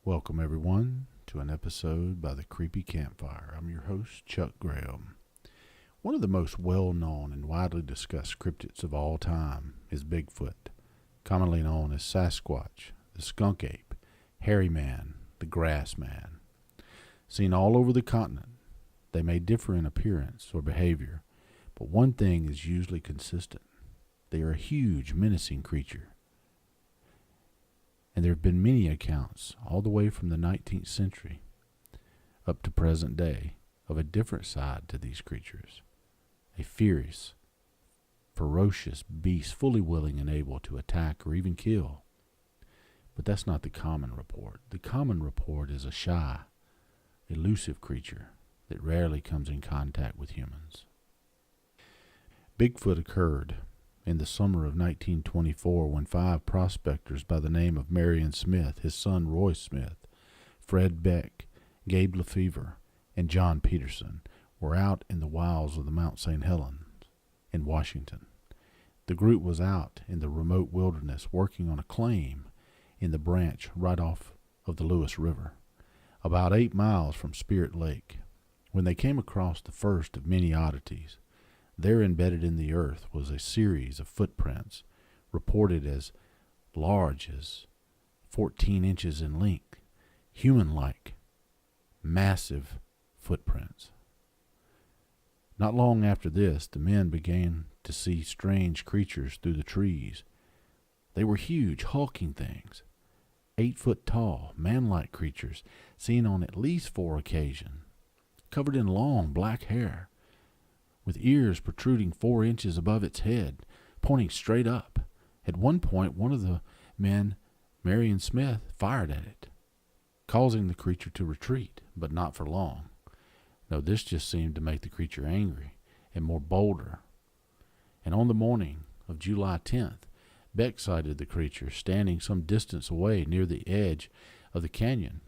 Welcome, everyone, to an episode by the Creepy Campfire. I'm your host, Chuck Graham. One of the most well-known and widely discussed cryptids of all time is Bigfoot, commonly known as Sasquatch, the skunk ape, hairy man, the grass man. Seen all over the continent, they may differ in appearance or behavior, but one thing is usually consistent. They are a huge, menacing creature. And there have been many accounts, all the way from the 19th century up to present day, of a different side to these creatures. A fierce, ferocious beast fully willing and able to attack or even kill. But that's not the common report. The common report is a shy, elusive creature that rarely comes in contact with humans. Bigfoot occurred in the summer of 1924 when 5 prospectors by the name of Marion Smith, his son Roy Smith, Fred Beck, Gabe Lefevre, and John Peterson were out in the wilds of the Mount St. Helens in Washington. The group was out in the remote wilderness working on a claim in the branch right off of the Lewis River, about 8 miles from Spirit Lake, when they came across the first of many oddities. There embedded in the earth was a series of footprints, reported as large as 14 inches in length, human-like, massive footprints. Not long after this, the men began to see strange creatures through the trees. They were huge, hulking things, 8 foot tall, man-like creatures, seen on at least 4 occasions, covered in long black hair, with ears protruding 4 inches above its head, pointing straight up. At one point, one of the men, Marion Smith, fired at it, causing the creature to retreat, but not for long. No, this just seemed to make the creature angry and more bolder. And on the morning of July 10th, Beck sighted the creature standing some distance away near the edge of the canyon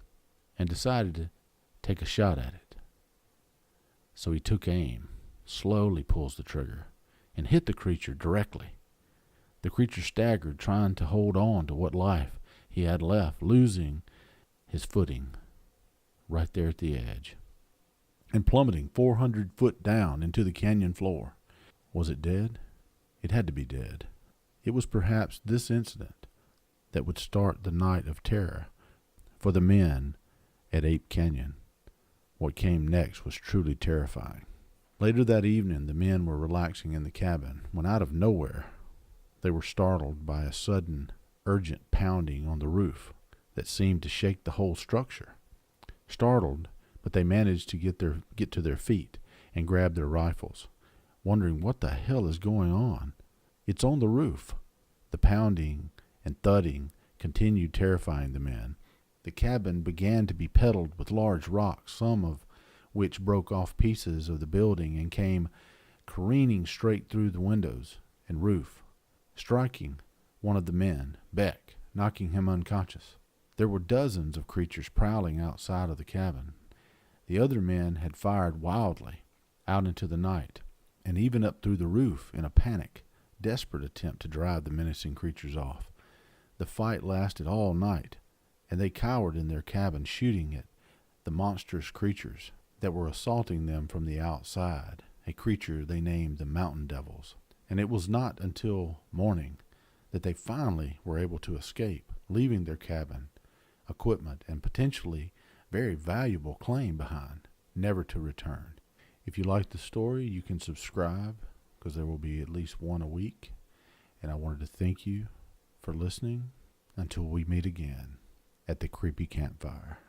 and decided to take a shot at it. So he took aim, slowly pulls the trigger, and hit the creature directly. The creature staggered, trying to hold on to what life he had left, losing his footing right there at the edge, and plummeting 400 foot down into the canyon floor. Was it dead? It had to be dead. It was perhaps this incident that would start the night of terror for the men at Ape Canyon. What came next was truly terrifying. Later that evening, the men were relaxing in the cabin when out of nowhere they were startled by a sudden, urgent pounding on the roof that seemed to shake the whole structure. Startled, but they managed to get to their feet and grab their rifles, wondering what the hell is going on. It's on the roof. The pounding and thudding continued, terrifying the men. The cabin began to be pelted with large rocks, some of which broke off pieces of the building and came careening straight through the windows and roof, striking one of the men, Beck, knocking him unconscious. There were dozens of creatures prowling outside of the cabin. The other men had fired wildly out into the night and even up through the roof in a panic, desperate attempt to drive the menacing creatures off. The fight lasted all night, and they cowered in their cabin, shooting at the monstrous creatures that were assaulting them from the outside, a creature they named the Mountain Devils. And it was not until morning that they finally were able to escape, leaving their cabin, equipment, and potentially very valuable claim behind, never to return. If you like the story, you can subscribe, because there will be at least one a week. And I wanted to thank you for listening until we meet again at the Creepy Campfire.